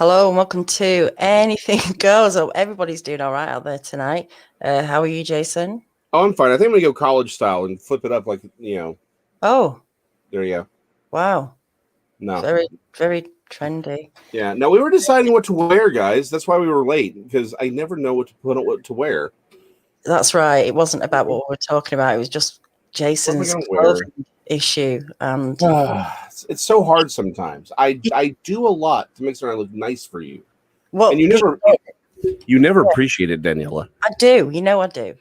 Hello and welcome to Anything Goes. Oh, everybody's doing all right out there tonight. How are you, Jason? Oh, I'm fine. I think I'm gonna go college style and flip it up like Oh, There you go. wow. No, Very, very trendy. yeah. No, we were deciding what to wear, guys. That's why we were late because I never know what to wear. That's right. It wasn't about what we were talking about. It was just What am I Jason's gonna wear? clothing issue. And It's so hard sometimes. I do a lot to make sure I look nice for you, and well, you never appreciate it, Daniela. I do. You know I do.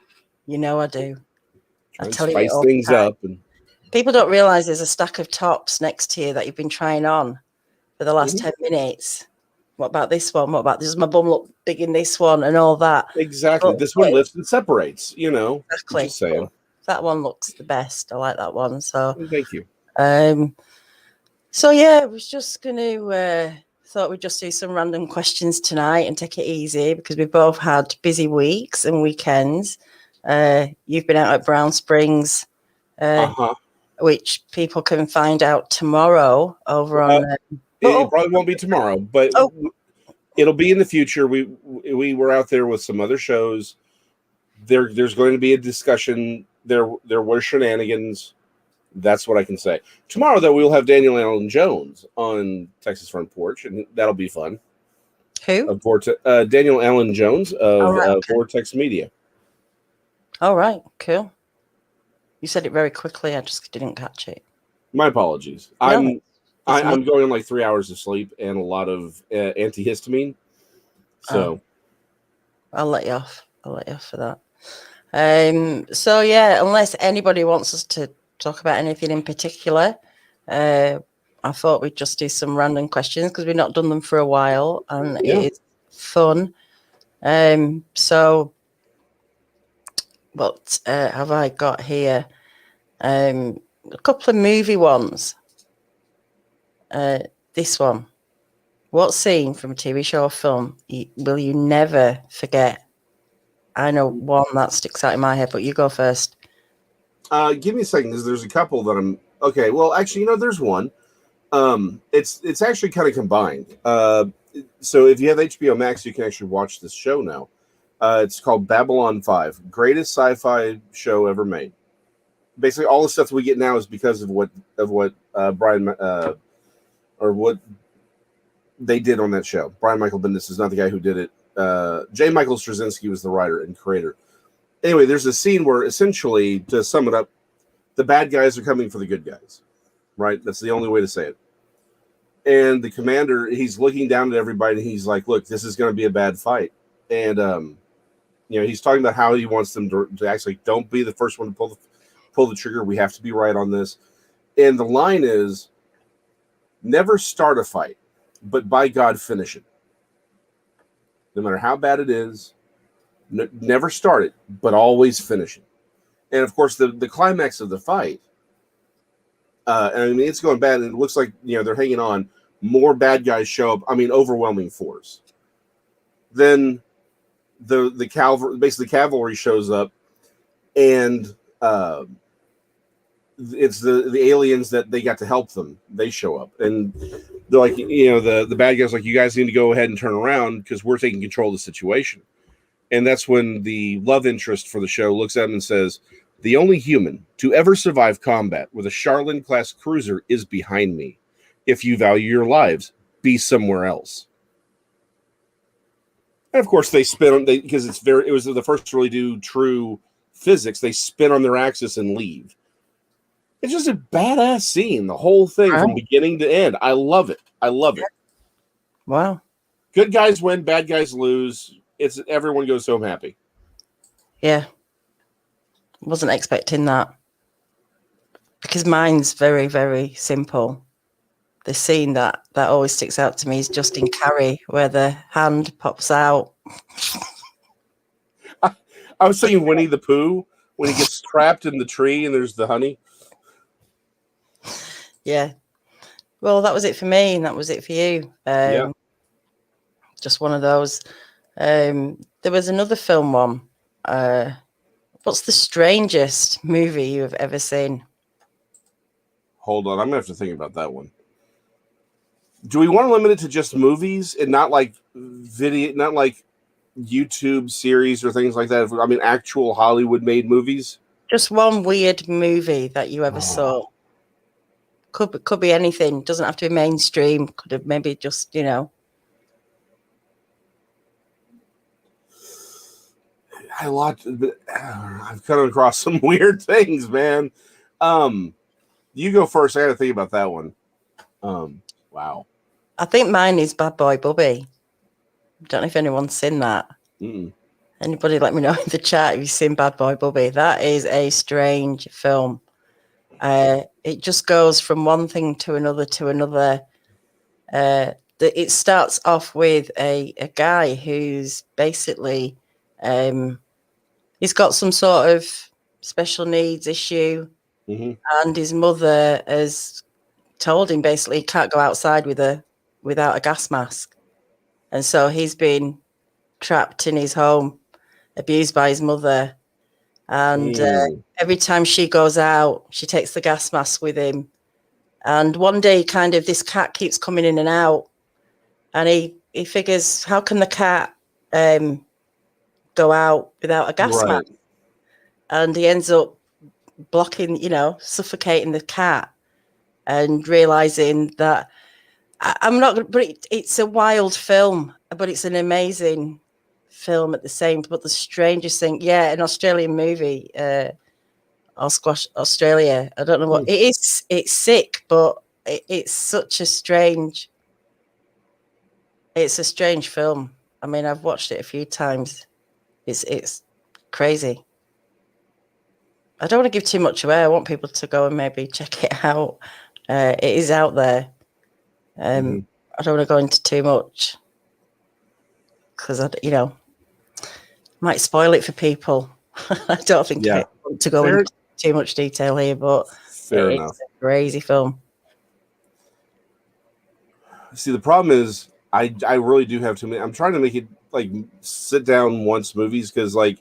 I do. I Try and tell you it spice all the things time. up, and People don't realize there's a stack of tops next to you that you've been trying on for the last 10 minutes. What about this one? What about this? Does my bum look big in this one and all that? exactly. This one lifts and separates. Exactly. Just saying. That one looks the best. I like that one. So, Thank you. So yeah, I was just gonna thought we'd just do some random questions tonight and take it easy because we've both had busy weeks and weekends. You've been out at Brown Springs, which people can find out tomorrow over on. It probably won't be tomorrow, but it'll be in the future. We were out there with some other shows. There's going to be a discussion. There were shenanigans. That's what I can say. Tomorrow, though, we'll have Daniela Allen Jones on Texas Front Porch, and that'll be fun. Who? Daniel Allen Jones of Vortex Media. All right, cool. You said it very quickly. I just didn't catch it. My apologies. No, I'm going on like 3 hours of sleep and a lot of antihistamine. So I'll let you off. I'll let you off for that. So yeah, unless anybody wants us to talk about anything in particular, I thought we'd just do some random questions because we've not done them for a while and it is fun. So what have I got here? A couple of movie ones. This one. What scene from a TV show or film will you never forget? I know one that sticks out in my head, but you go first. Give me a second, because there's a couple that I'm okay. Well, actually, there's one. It's actually kind of combined. So if you have HBO Max, you can actually watch this show now. It's called Babylon 5, greatest sci-fi show ever made. Basically, all the stuff that we get now is because of what Brian or what they did on that show. Brian Michael Bendis is not the guy who did it. J. Michael Straczynski was the writer and creator. Anyway, there's a scene where essentially, to sum it up, the bad guys are coming for the good guys, right? That's the only way to say it. And the commander, he's looking down at everybody, and he's like, "Look, this is going to be a bad fight." And he's talking about how he wants them to actually don't be the first one to pull the trigger. We have to be right on this. And the line is, "Never start a fight, but by God, finish it. No matter how bad it is, never start it, but always finish it." And of course, the climax of the fight, and I mean, it's going bad, and it looks like they're hanging on. More bad guys show up. I mean, overwhelming force. Then the cavalry shows up, and it's the aliens that they got to help them. They show up, and they're like, the bad guys like, "You guys need to go ahead and turn around because we're taking control of the situation." And that's when the love interest for the show looks at him and says, "The only human to ever survive combat with a Charlene-class cruiser is behind me. If you value your lives, be somewhere else." And of course, they spin on because it was the first to really do true physics. They spin on their axis and leave. It's just a badass scene, the whole thing from beginning to end. I love it. I love it. Wow. Good guys win, bad guys lose. Everyone goes home happy. Yeah. Wasn't expecting that. Because mine's very, very simple. The scene that always sticks out to me is Justin Carey, where the hand pops out. I was thinking Winnie the Pooh when he gets trapped in the tree and there's the honey. Yeah. Well, that was it for me, and that was it for you. Just one of those. There was another film one. What's the strangest movie you have ever seen? Hold on, I'm gonna have to think about that one. Do we want to limit it to just movies and not like video, not like YouTube series or things like that? I mean, actual Hollywood made movies. Just one weird movie that you ever saw. Could be anything. Doesn't have to be mainstream. Could have maybe just, you know. I've come across some weird things, man. You go first. I got to think about that one. Wow. I think mine is Bad Boy Bubby. Don't know if anyone's seen that. Mm-mm. Anybody let me know in the chat if you've seen Bad Boy Bubby. That is a strange film. It just goes from one thing to another to another. It starts off with a guy who's basically he's got some sort of special needs issue, and his mother has told him basically he can't go outside without a gas mask, and so he's been trapped in his home, abused by his mother, and every time she goes out, she takes the gas mask with him. And one day, kind of, this cat keeps coming in and out, and he figures, how can the cat go out without a gas mask? And he ends up blocking, you know, suffocating the cat, and realizing that I'm not. But it's a wild film, but it's an amazing film at the same. But the strangest thing, yeah, an Australian movie. I'll squash Australia. I don't know what it is. It's sick, but it's such a strange. It's a strange film. I mean, I've watched it a few times. It's crazy. I don't want to give too much away. I want people to go and maybe check it out. It is out there. I don't want to go into too much because might spoil it for people. I don't think I want to go into too much detail here, but fair enough. It's a crazy film. See, the problem is I really do have too many. I'm trying to make it like sit down once movies because like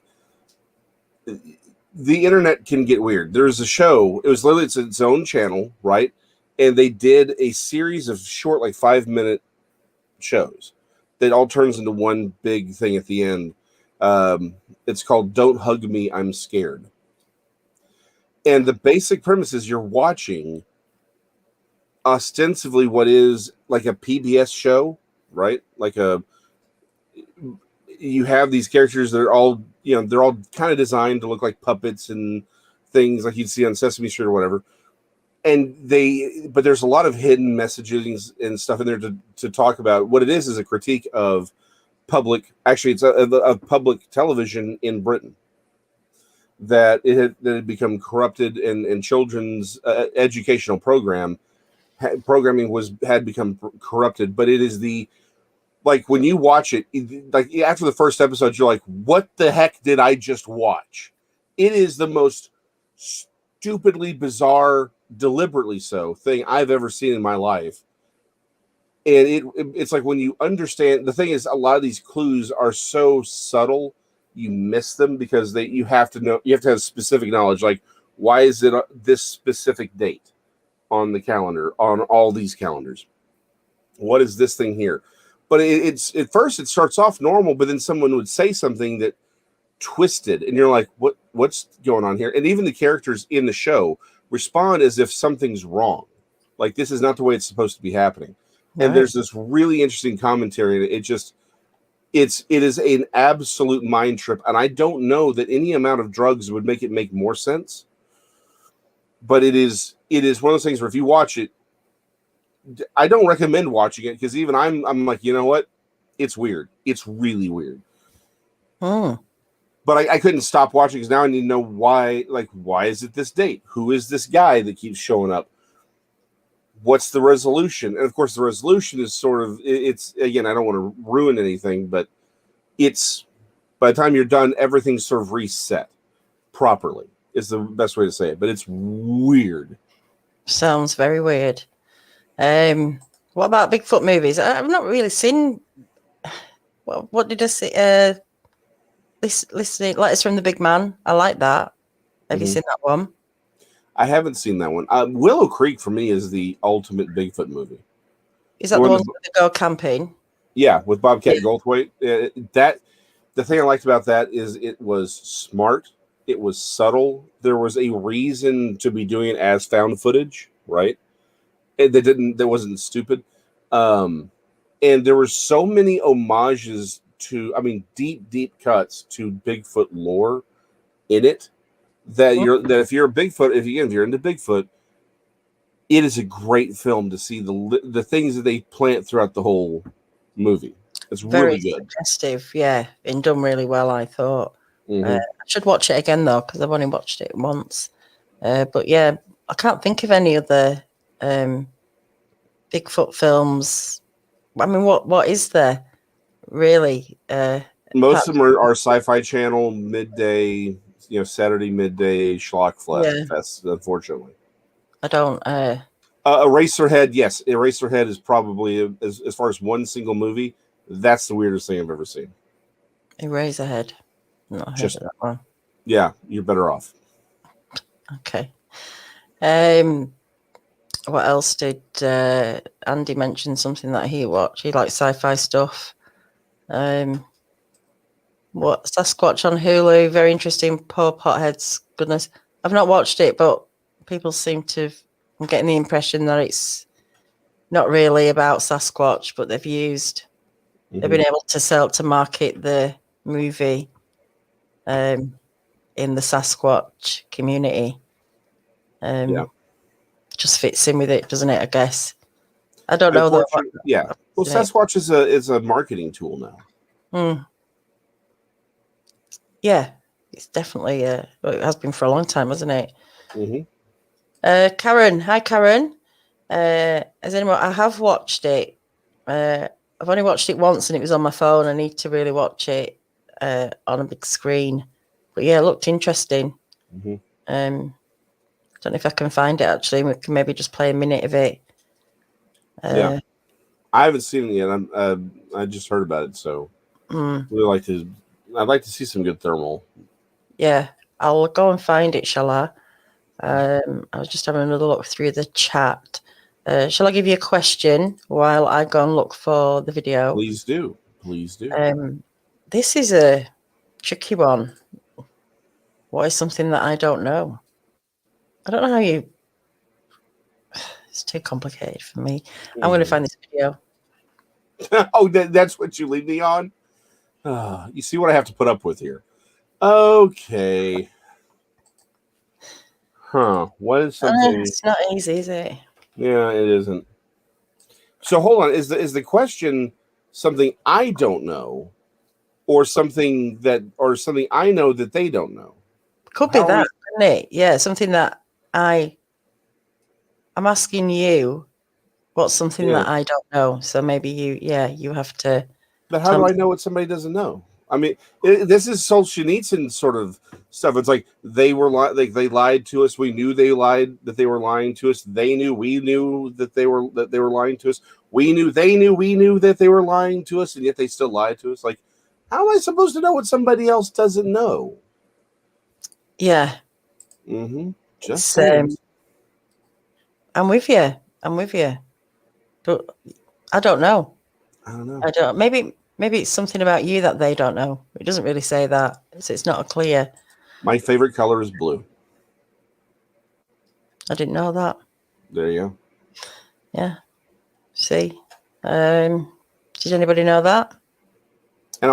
the internet can get weird. There's a show. It was literally its own channel, right? And they did a series of short, like 5-minute shows that all turns into one big thing at the end. It's called "Don't Hug Me, I'm Scared." And the basic premise is you're watching ostensibly what is like a PBS show, right? Like you have these characters that are all, they're all kind of designed to look like puppets and things like you'd see on Sesame Street or whatever. But there's a lot of hidden messages and stuff in there to talk about. What it is a critique of it's a public television in Britain. That it had become corrupted, and children's educational programming had become corrupted. But it is like when you watch it, like after the first episode, you're like, "What the heck did I just watch?" It is the most stupidly bizarre, deliberately so thing I've ever seen in my life. And it's like when you understand, the thing is, a lot of these clues are so subtle. You miss them because you have to have specific knowledge. Like, why is it this specific date on the calendar, on all these calendars? What is this thing here? But it's at first it starts off normal, but then someone would say something that twisted, and you're like, what's going on here? And even the characters in the show respond as if something's wrong. Like, this is not the way it's supposed to be happening. Right. And there's this really interesting commentary. It is an absolute mind trip, and I don't know that any amount of drugs would make more sense. But it is one of those things where if you watch it, I don't recommend watching it because even I'm like, you know what? It's weird. It's really weird. Oh. But I couldn't stop watching because now I need to know why. Like, why is it this date? Who is this guy that keeps showing up? What's the resolution? And of course, the resolution is sort of, it's, again, I don't want to ruin anything, but it's, by the time you're done, everything's sort of reset properly, is the best way to say it. But it's weird. Sounds very weird. What about Bigfoot movies? I've not really seen, what did I see? Listening, Letters from the Big Man. I like that. Have you seen that one? I haven't seen that one. Willow Creek for me is the ultimate Bigfoot movie. Is that the one where they go camping? Yeah, with Bobcat Goldthwait. The thing I liked about that is it was smart. It was subtle. There was a reason to be doing it as found footage, right? That wasn't stupid. And there were so many homages to, I mean, deep cuts to Bigfoot lore in it that if you're into Bigfoot, it is a great film to see the things that they plant throughout the whole movie. It's Very really good. suggestive, yeah, and done really well, I thought. Mm-hmm. I should watch it again though, because I've only watched it once. But yeah, I can't think of any other Bigfoot films. I mean, what is there really? Most of them are Sci-Fi Channel midday, Saturday midday schlock fest. Unfortunately, I don't. Eraserhead, yes, Eraserhead is probably as far as one single movie. That's the weirdest thing I've ever seen. Eraserhead. Not heard of that one. Yeah, you're better off. Okay. What else did Andy mention? Something that he watched. He likes sci-fi stuff. What Sasquatch on Hulu? Very interesting. Poor Potheads. Goodness, I've not watched it, but people seem to. I'm getting the impression that it's not really about Sasquatch, but they've been able to market the movie in the Sasquatch community. Just fits in with it, doesn't it? I guess. I don't know though. Yeah. Well, Sasquatch is a marketing tool now. Yeah, it's definitely. It has been for a long time, hasn't it? Mm-hmm. Karen, hi Karen. Has anyone? I have watched it. I've only watched it once, and it was on my phone. I need to really watch it on a big screen. But yeah, it looked interesting. Mm-hmm. Don't know if I can find it actually. We can maybe just play a minute of it. Yeah, I haven't seen it yet. I just heard about it, so I'd like to see some good thermal. Yeah, I'll go and find it. Shall I? I was just having another look through the chat. Shall I give you a question while I go and look for the video? Please do. Please do. This is a tricky one. What is something that I don't know? I don't know how you... It's too complicated for me. I'm going to find this video. Oh, that's what you leave me on? You see what I have to put up with here. Okay. Huh. What is something... It's not easy, is it? Yeah, it isn't. So hold on. Is the question something I don't know, or something I know that they don't know? Could be that, couldn't it? Yeah, something that I'm asking you what's something that I don't know. So maybe you have to. But how do I know what somebody doesn't know? I mean, this is Solzhenitsyn sort of stuff. It's like they lied to us. We knew that they were lying to us. We knew that they were lying to us. We knew that they were lying to us, and yet they still lied to us. Like, how am I supposed to know what somebody else doesn't know? Yeah. Mm-hmm. I'm with you. But I don't know. Maybe it's something about you that they don't know. It doesn't really say that. So it's not a clear. My favorite color is blue. I didn't know that. There you go. Yeah. See? Did anybody know that? And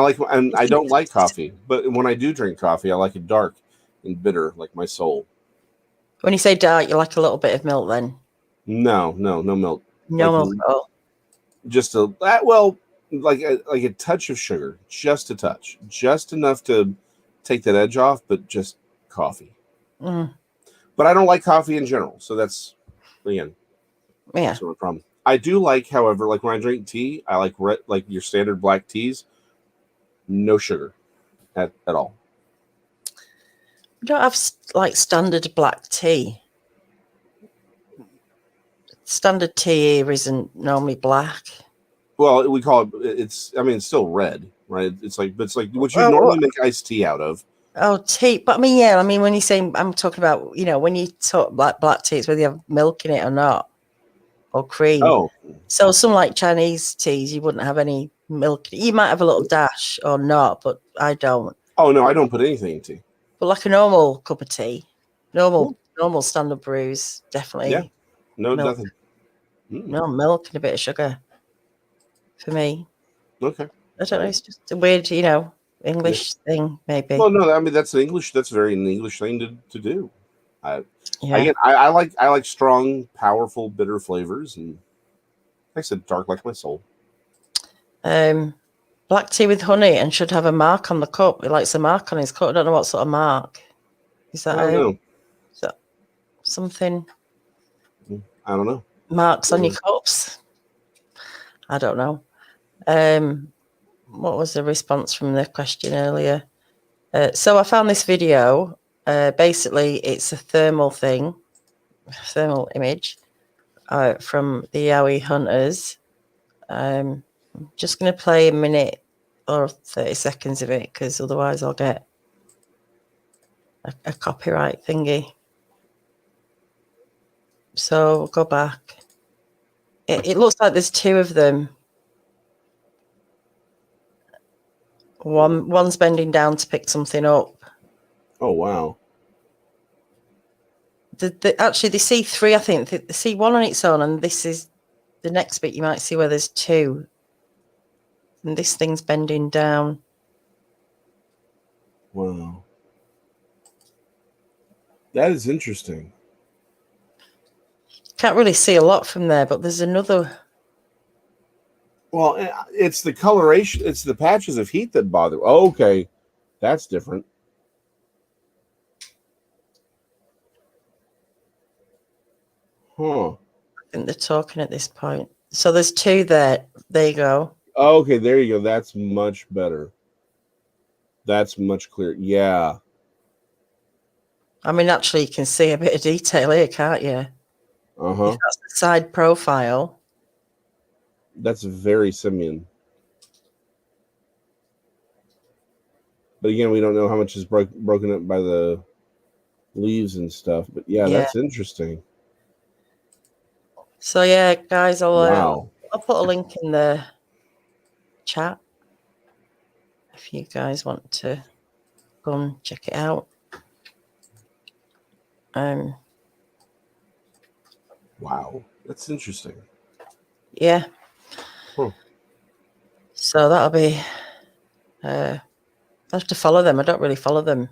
I don't like coffee, but when I do drink coffee, I like it dark and bitter, like my soul. When you say dark, you like a little bit of milk then? No milk. No milk at all. Just like a touch of sugar, just a touch, just enough to take that edge off, but just coffee. But I don't like coffee in general, so that's that's no problem. I do like, however, like when I drink tea, I like like your standard black teas, no sugar at all. We don't have like standard black tea. Standard tea here isn't normally black. Well, we call it's still red, right? It's like what you normally make iced tea out of. Oh, tea. But when you say, I'm talking about, when you talk black tea, it's whether you have milk in it or not. or cream. Oh, So some like Chinese teas, you wouldn't have any milk. You might have a little dash or not, but I don't. oh no, I don't put anything in tea. But like a normal cup of tea, normal standard brews, definitely. Yeah, no, milk. nothing. No milk and a bit of sugar for me. Okay. I don't know. It's just a weird, English thing, maybe. Well, no, I mean that's English. That's very an English thing to do. Yeah. Again, I like strong, powerful, bitter flavors, and like I said, dark like my soul. Black tea with honey and should have a mark on the cup. He likes a mark on his cup. I don't know what sort of mark. Is that? I don't know. Is that something? I don't know. Marks on your cups. I don't know. What was the response from the question earlier? So I found this video. Basically, it's a thermal image from the Yowie Hunters. I'm just going to play a minute or 30 seconds of it because otherwise I'll get a copyright thingy. So we'll go back. It looks like there's two of them. One's bending down to pick something up. Oh wow! Actually, they see three. I think they see one on its own, and this is the next bit. You might see where there's two, and this thing's bending down. Wow, that is interesting. Can't really see a lot from there, but there's another. Well, it's the coloration. It's the patches of heat that bother. Oh, okay, that's different. Huh. I think they're talking at this point. So there's two there. There you go. Oh, okay, there you go. That's much better. That's much clearer. Yeah. I mean, actually, you can see a bit of detail here, can't you? Uh-huh. If that's the side profile. That's very simian. But again, we don't know how much is broken up by the leaves and stuff. But yeah, that's interesting. So yeah, guys, Wow. I'll put a link in the chat if you guys want to go and check it out. Wow, that's interesting. Yeah. Huh. So that'll be. I have to follow them. I don't really follow them.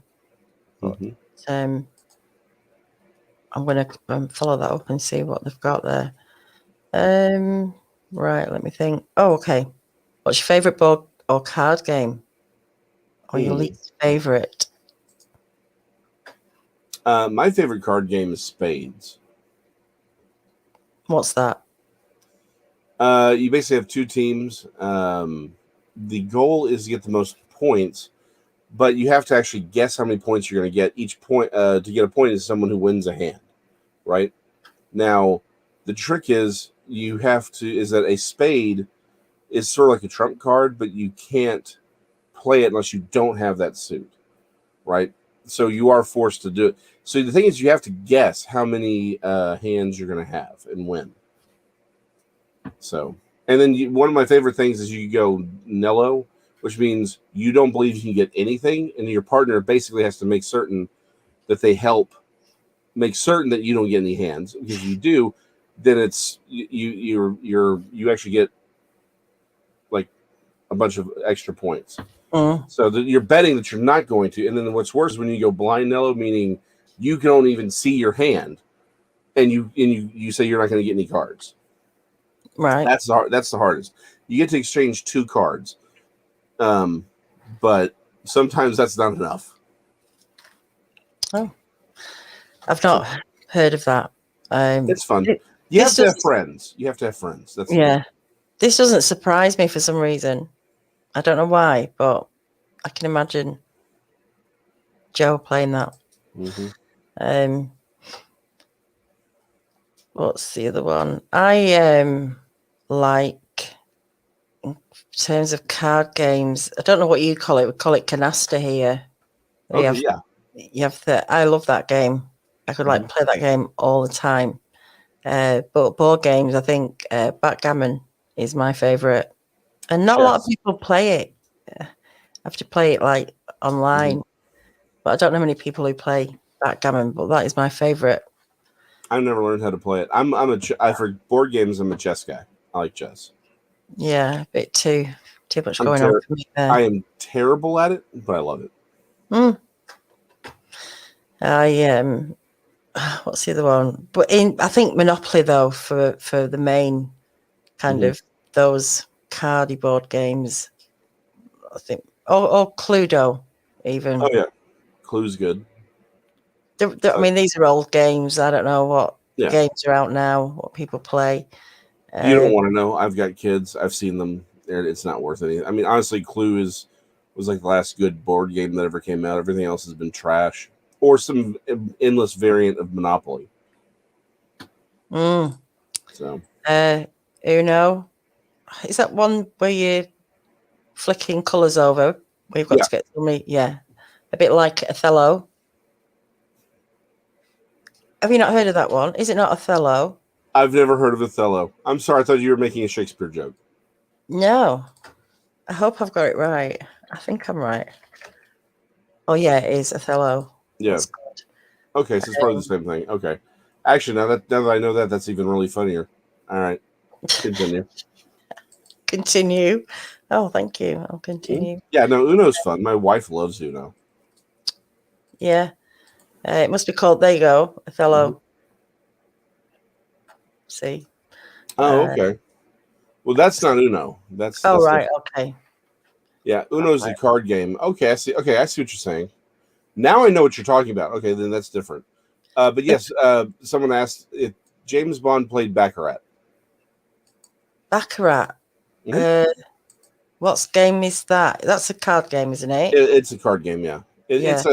Mm-hmm. I'm going to follow that up and see what they've got there. Right, let me think. Oh, okay. What's your favourite board or card game? Or your least favourite? My favorite card game is Spades. What's that? You basically have two teams. The goal is to get the most points, but you have to actually guess how many points you're going to get. Each point to get a point is someone who wins a hand, right? Now, the trick is that a spade is sort of like a trump card, but you can't play it unless you don't have that suit, right? So you are forced to do it. So the thing is, you have to guess how many hands you're going to have and when. So, and then one of my favorite things is you go Nello, which means you don't believe you can get anything, and your partner basically has to make certain that they help make certain that you don't get any hands. Because if you do, then it's you actually get like a bunch of extra points. So that you're betting that you're not going to. And then what's worse is when you go blind Nello, meaning you don't even see your hand, and you say you're not going to get any cards. Right. That's the hardest. You get to exchange 2 cards, but sometimes that's not enough. Oh, I've not heard of that. It's fun. You have to have friends. You have to have friends. That's This doesn't surprise me for some reason. I don't know why, but I can imagine Joe playing that. Mm-hmm. What's the other one? I like, in terms of card games, I don't know what you call it. We call it canasta here. Okay, you have I love that game. I could play that game all the time. But board games, I think backgammon is my favorite, and not a lot of people play it. I have to play it like online, but I don't know many people who play backgammon. But that is my favorite. I've never learned how to play it. For board games, I'm a chess guy. I like chess. Yeah, a bit too much going on for me there. I am terrible at it, but I love it. What's the other one? But I think Monopoly though for the main kind of those cardy board games. I think or Cluedo even. Oh yeah, Clue's good. I mean, these are old games. I don't know what games are out now, what people play. You don't want to know. I've got kids. I've seen them. It's not worth anything. I mean, honestly, Clue was like the last good board game that ever came out. Everything else has been trash or some endless variant of Monopoly. So, Uno, is that one where you're flicking colours over? We've got to get somebody. Yeah, a bit like Othello. Have you not heard of that one? Is it not Othello? I've never heard of Othello. I'm sorry. I thought you were making a Shakespeare joke. No. I hope I've got it right. I think I'm right. Oh, yeah, it is Othello. Yeah. Okay, so it's probably the same thing. Okay. Actually, now that I know that, that's even really funnier. All right. Continue. Continue. Oh, thank you. I'll continue. Yeah, no, Uno's fun. My wife loves Uno. Yeah. It must be called, there you go, Othello. See? Oh, okay. Well, that's not Uno. That's right. Okay. Yeah, Uno's a card game. Okay, I see. Okay, I see what you're saying. Now I know what you're talking about. Okay, then that's different. But yes, someone asked if James Bond played Baccarat. Baccarat. What game is that? That's a card game, isn't it? It's a card game. Yeah. It has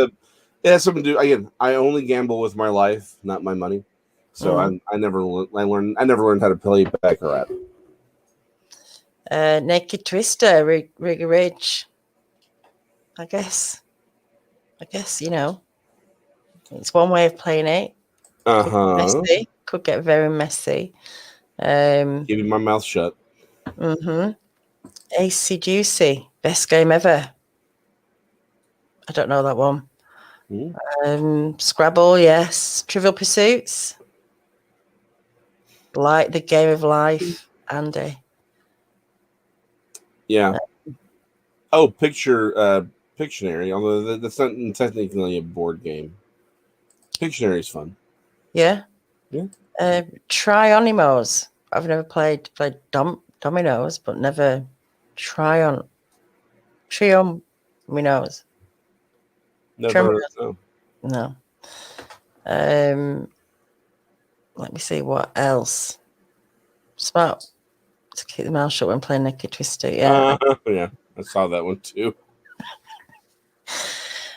something to do. Again, I only gamble with my life, not my money. So I never learned how to play Baccarat. Naked Twister, Rigger Ridge. I guess it's one way of playing it. Could get very messy. Keeping my mouth shut. AC Juicy, best game ever. I don't know that one. Scrabble, yes. Trivial Pursuits, like the game of life, Andy. Yeah. Pictionary, although that's not technically a board game. Pictionary is fun. Yeah. Trionimos. I've never played dominoes, but never Triominos. Never. No. Let me see what else. Smart to keep the mouth shut when playing Naked Twister. Yeah. Yeah, I saw that one too.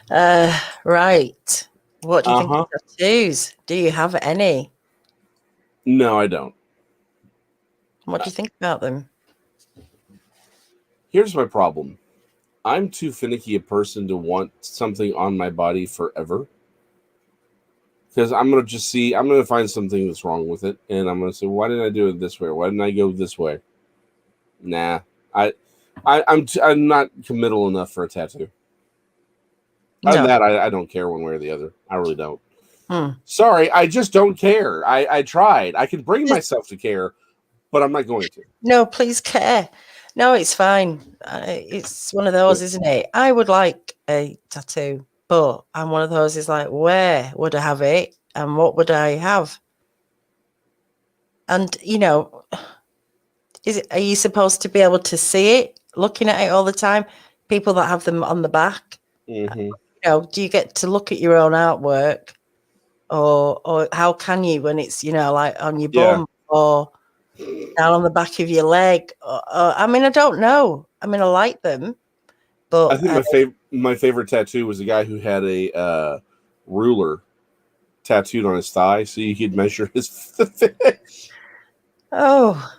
Right. What do you think of tattoos? Do you have any? No, I don't. What do you think about them? Here's my problem. I'm too finicky a person to want something on my body forever. Because I'm going to find something that's wrong with it. And I'm going to say, why didn't I do it this way? Why didn't I go this way? Nah. I'm not committal enough for a tattoo. Other than that, I don't care one way or the other. I really don't. Sorry, I just don't care. I tried. I can bring myself to care, but I'm not going to. No, please care. No, it's fine. It's one of those, isn't it? I would like a tattoo, but I'm one of those is like, where would I have it? And what would I have? And, are you supposed to be able to see it, looking at it all the time? People that have them on the back, do you get to look at your own artwork? Or how can you when it's, like on your bum or down on the back of your leg? I mean, I don't know. I mean, I like them, but I think my favorite tattoo was a guy who had a ruler tattooed on his thigh, so you could measure his fish. Oh,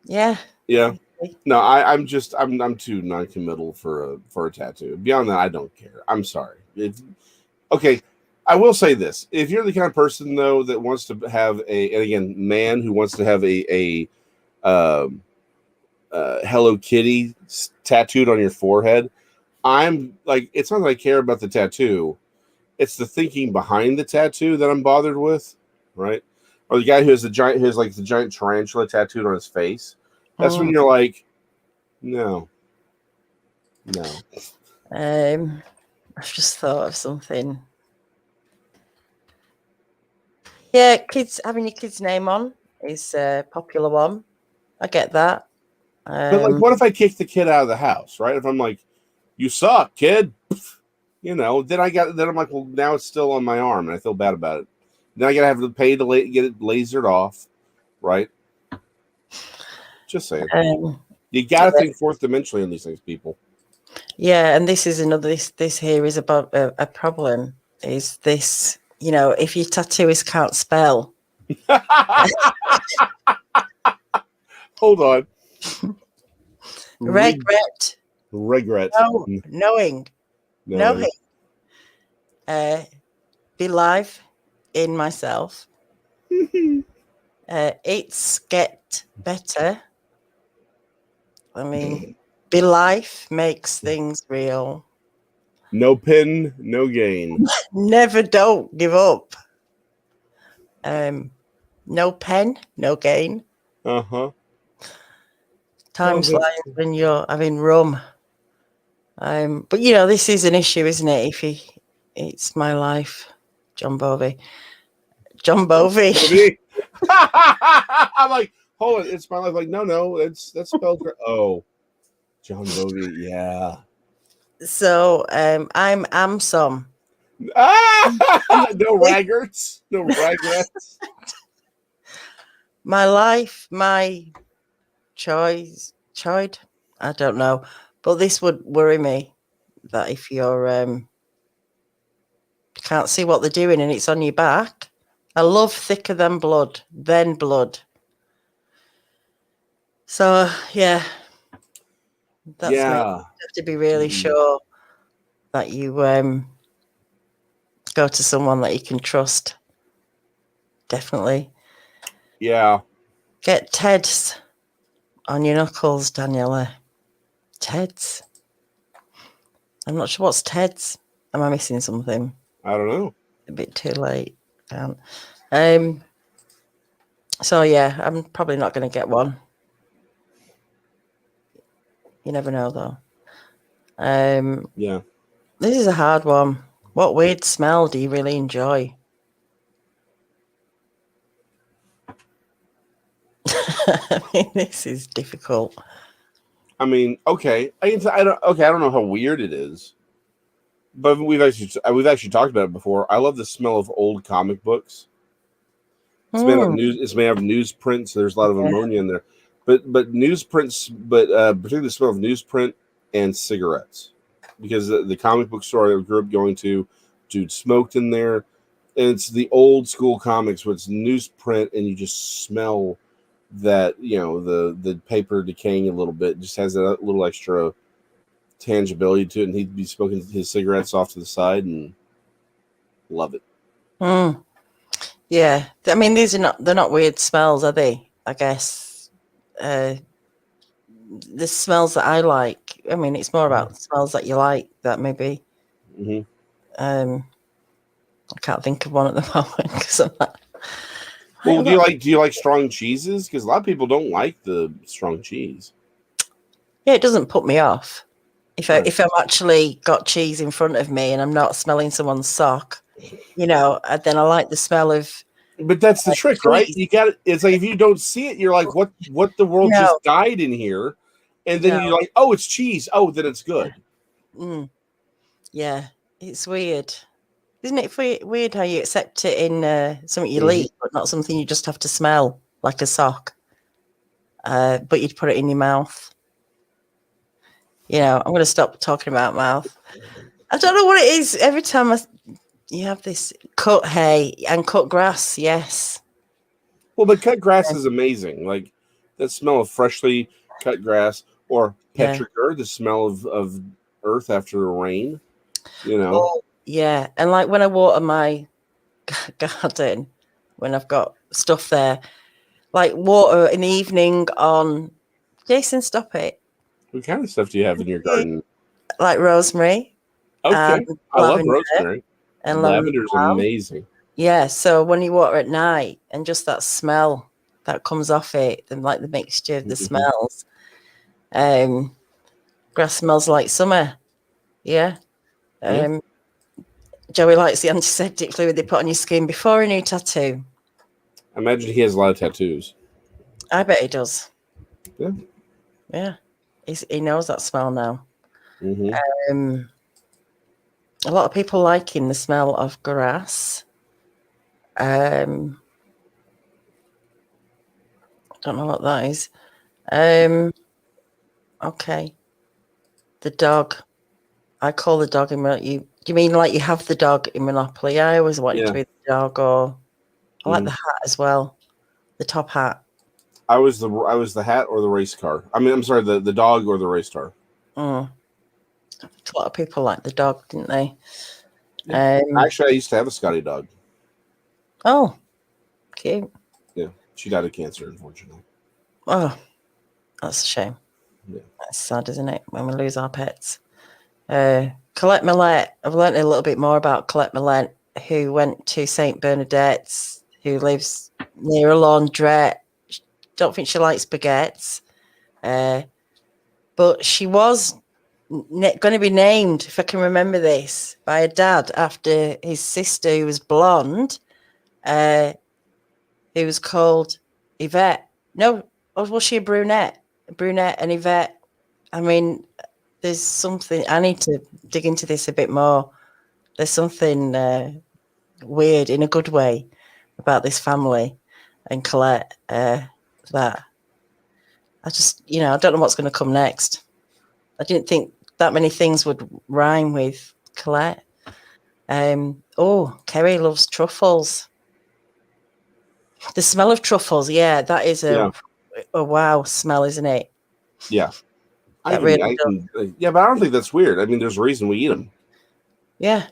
yeah. No, I'm too non-committal for a tattoo. Beyond that, I don't care. I'm sorry. Okay, I will say this: if you're the kind of person though that wants to have and again, man who wants to have a Hello Kitty tattooed on your forehead, I'm like, it's not that I care about the tattoo; it's the thinking behind the tattoo that I'm bothered with, right? Or the guy who has the giant tarantula tattooed on his face. That's when you're like, no. I've just thought of something. Yeah, having your kid's name on is a popular one. I get that. But like, what if I kick the kid out of the house, right? If I'm like, you suck, kid, then I'm like, well, now it's still on my arm, and I feel bad about it. Then I gotta have to pay to get it lasered off, right? Just saying. You gotta think fourth dimensionally on these things, people. Yeah, and this is another. This here is about a problem. Is this, if your tattooist can't spell? Hold on. Regret. Knowing. Believe in myself. It's get better. I mean, belief makes things real. No pin, no gain. Never don't give up. No pen, no gain. Time flies when you're having rum. But this is an issue, isn't it? It's my life, John Bovey. I'm like, hold on, it's my life. Like, no, that's spelled. Oh, John Bovey, yeah. So I'm some. No raggarts. My life, my choice. I don't know, but this would worry me that if you're can't see what they're doing and it's on your back. I love thicker than blood. So yeah, that's me. You have to be really sure that you go to someone that you can trust. Definitely. Yeah. Get Ted's on your knuckles, Daniela. Ted's. I'm not sure what's Ted's. Am I missing something? I don't know. A bit too late. So yeah, I'm probably not going to get one. You never know, though. Yeah. This is a hard one. What weird smell do you really enjoy? I mean, this is difficult. I mean, okay. I don't know how weird it is, but we've actually talked about it before. I love the smell of old comic books. It's made of newsprint, so there's a lot of ammonia in there. But newsprints, particularly the smell of newsprint and cigarettes, because the comic book store I grew up going to, dude smoked in there, and it's the old school comics where it's newsprint, and you just smell that, the paper decaying a little bit. It just has that little extra tangibility to it, and he'd be smoking his cigarettes off to the side, and love it. Yeah, I mean, they're not weird smells, are they? I guess the smells that I like. I mean, it's more about smells that you like. That maybe. I can't think of one at the moment because I'm not. Well, do you like strong cheeses? Because a lot of people don't like the strong cheese. Yeah, it doesn't put me off. If I'm actually got cheese in front of me and I'm not smelling someone's sock, then I like the smell of. But that's the trick, right? You got it. It's like if you don't see it, you're like, "What the world just died in here?" And then you're like, "Oh, it's cheese. Oh, then it's good." Yeah, it's weird. Isn't it weird how you accept it in something you eat, but not something you just have to smell, like a sock? But you'd put it in your mouth. I'm going to stop talking about mouth. I don't know what it is. Every time you have this cut hay and cut grass, yes. Well, but cut grass is amazing. Like that smell of freshly cut grass, or petrichor, the smell of earth after the rain. Yeah, and like when I water my garden, when I've got stuff there, like water in the evening on. Jason, stop it. What kind of stuff do you have in your garden? Like rosemary and Okay, I love lavender rosemary. and lavender Lavender's balm. amazing. Yeah, so when you water at night and just that smell that comes off it, and like the mixture of the smells, grass smells like summer. Yeah. Joey likes the antiseptic fluid they put on your skin before a new tattoo. I imagine he has a lot of tattoos. I bet he does. Yeah. Yeah. He knows that smell now. Mm-hmm. A lot of people liking the smell of grass. Don't know what that is. Okay. The dog. I call the dog in you. You mean like you have the dog in Monopoly? I always wanted to be the dog, or I like the hat as well. The top hat. I was the hat or the race car. I mean, I'm sorry, the dog or the race car. A lot of people like the dog, didn't they? Yeah. Actually, I used to have a Scotty dog. Oh, cute. Yeah, she died of cancer, unfortunately. Oh, that's a shame. Yeah. That's sad, isn't it, when we lose our pets? Colette Millette. I've learned a little bit more about Colette Millette, who went to St. Bernadette's, who lives near a laundrette. Don't think she likes baguettes. But she was going to be named, if I can remember this, by her dad after his sister, who was blonde, who was called Yvette. No, or was she a brunette? A brunette and Yvette. I mean, there's something, I need to dig into this a bit more. There's something weird in a good way about this family and Colette that I just, I don't know what's going to come next. I didn't think that many things would rhyme with Colette. Kerry loves truffles. The smell of truffles, yeah, that is a wow smell, isn't it? Yeah. Yeah, but I don't think that's weird. I mean, there's a reason we eat them. Yeah.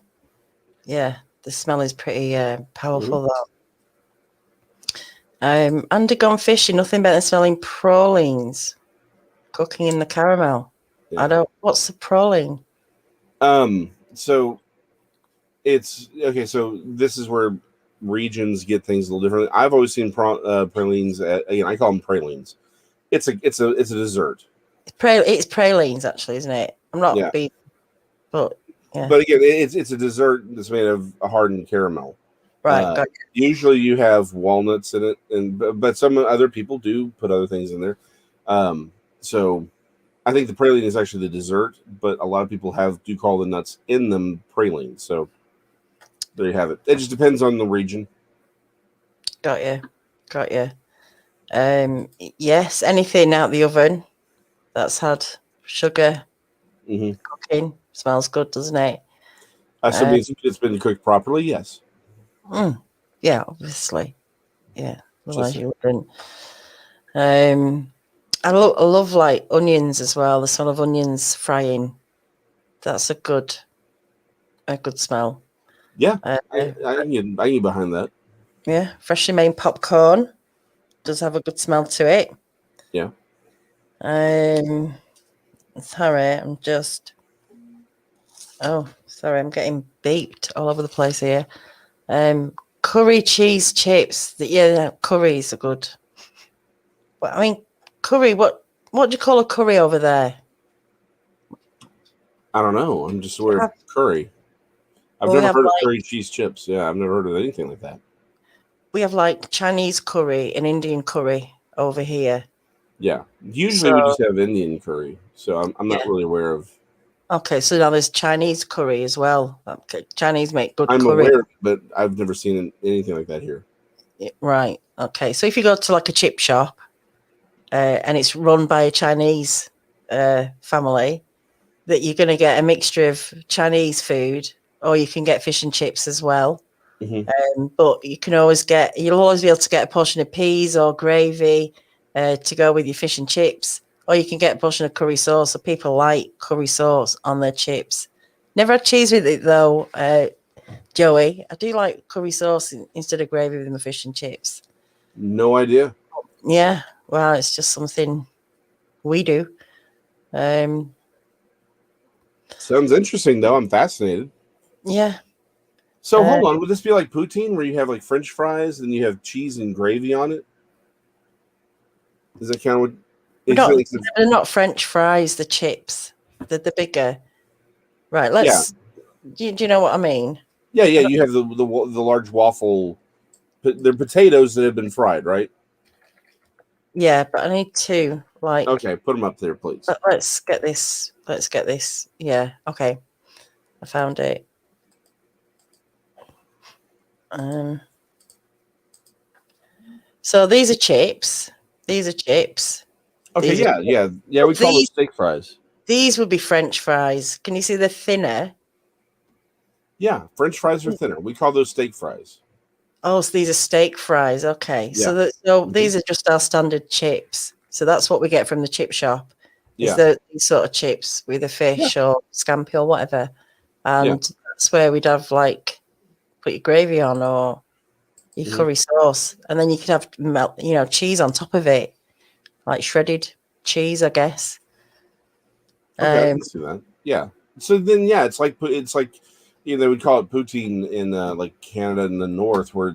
Yeah, the smell is pretty powerful, though. Undergone fishing, nothing better than smelling pralines cooking in the caramel. Yeah. What's the praline? So it's okay. So this is where regions get things a little different. I've always seen pralines. Again, I call them pralines. It's a dessert. It's pralines, actually, isn't it? I'm not being, but yeah. But again, it's a dessert that's made of a hardened caramel. Right. Usually, you have walnuts in it, but some other people do put other things in there. So I think the praline is actually the dessert, but a lot of people do call the nuts in them pralines. So there you have it. It just depends on the region. Got you. Yes, anything out the oven that's had sugar cooking smells good, doesn't it? So means it's been cooked properly. Yes. Yeah, obviously. Yeah, otherwise you wouldn't. I love like onions as well. The smell of onions frying. That's a good smell. Yeah, I can get behind that. Yeah, freshly made popcorn does have a good smell to it. Yeah. Sorry, I'm getting beeped all over the place here. Curry cheese chips. Curries are good. Well, I mean, curry. What do you call a curry over there? I don't know. I'm just aware of curry. I've never heard of curry cheese chips. Yeah, I've never heard of anything like that. We have like Chinese curry and Indian curry over here. Yeah, usually we just have Indian curry, so I'm not really aware of. Okay, so now there's Chinese curry as well. Okay, Chinese make good curry. I'm aware, but I've never seen anything like that here. Right. Okay, so if you go to like a chip shop, and it's run by a Chinese family, that you're going to get a mixture of Chinese food, or you can get fish and chips as well. But you'll always be able to get a portion of peas or gravy to go with your fish and chips, or you can get a portion of curry sauce. So people like curry sauce on their chips. Never had cheese with it though, Joey. I do like curry sauce instead of gravy with my fish and chips. No idea. Yeah, well, it's just something we do. Sounds interesting, though. I'm fascinated. Yeah. So hold on. Would this be like poutine, where you have like French fries and you have cheese and gravy on it? Is that kind of what? They're not French fries. The chips, the bigger. Right. Let's. Yeah. Do you know what I mean? Yeah. You have the large waffle. They're potatoes that have been fried, right? Yeah, but I need two. Like. Okay, put them up there, please. Let's get this. Let's get this. Yeah. Okay. I found it. So these are chips. These are chips. Okay, yeah. We call those steak fries. These would be French fries. Can you see they're thinner? Yeah, French fries are thinner. We call these steak fries. Oh, so these are steak fries. Okay, yeah. So these are just our standard chips. So that's what we get from the chip shop. Yeah, these sort of chips with a fish or scampi or whatever, and that's where we'd have like put your gravy on or your curry sauce, and then you could have cheese on top of it, like shredded cheese, I guess. Okay, I can see that. Yeah. So then, it's like they would call it poutine in like Canada in the north, where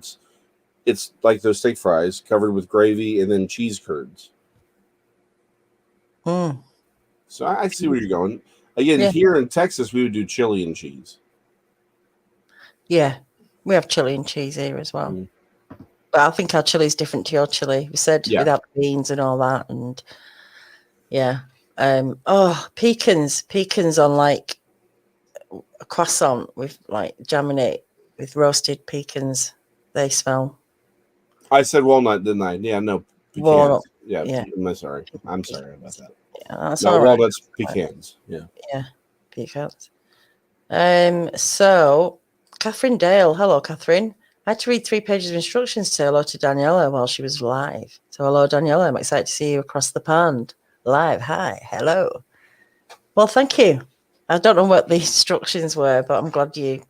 it's like those steak fries covered with gravy and then cheese curds. So I see where you're going. Again, here in Texas, we would do chili and cheese. Yeah, we have chili and cheese here as well. But I think our chili is different to your chili. We said without beans and all that, and pecans on like a croissant with like jamming it with roasted pecans. They smell. I said walnut, didn't I? Yeah, no, pecans. Walnut. Yeah. I'm sorry about that. Yeah, no, walnuts, pecans. Yeah, pecans. So Catherine Dale, hello, Catherine. I had to read 3 pages of instructions to say hello to Daniela while she was live. So hello, Daniela. I'm excited to see you across the pond. Live. Hi. Hello. Well, thank you. I don't know what the instructions were, but I'm glad you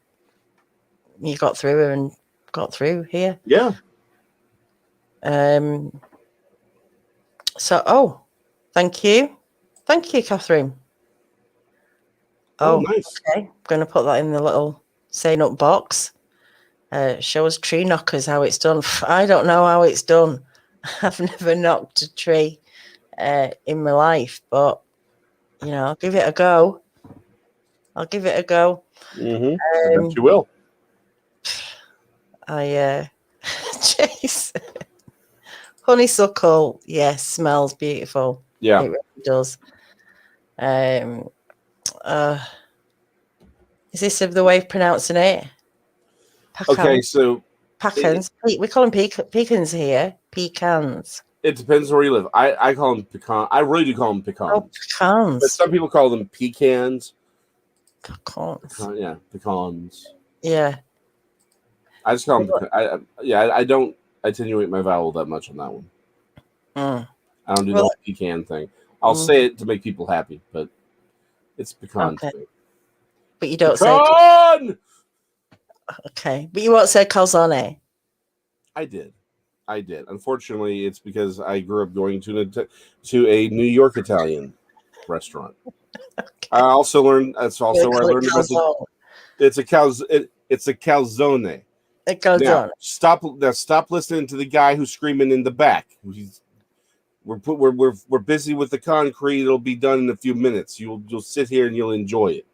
got through and got through here. Yeah. So, thank you. Thank you, Catherine. Oh, nice. Okay. I'm going to put that in the little saying up box. Show us tree knockers how it's done. I don't know how it's done. I've never knocked a tree in my life, but I'll give it a go. I bet you will. Chase. Honeysuckle, yes, smells beautiful. Yeah, it really does. Is this the way of pronouncing it? Pecans. Okay, so pecans. We call them pecans here. Pecans. It depends where you live. I call them pecan. I really do call them pecans. Oh, pecans. But some people call them pecans. Pecans. Pecans. Yeah. I just call them. I don't attenuate my vowel that much on that one. I don't do the pecan thing. I'll say it to make people happy, but it's pecan. Okay. But you don't pecan! say. Okay, but you won't say calzone. I did. Unfortunately, it's because I grew up going to a New York Italian restaurant. Okay. I also learned. That's also where I learned about it's a calzone. A calzone. Now, stop listening to the guy who's screaming in the back. We're busy with the concrete. It'll be done in a few minutes. You'll sit here and you'll enjoy it.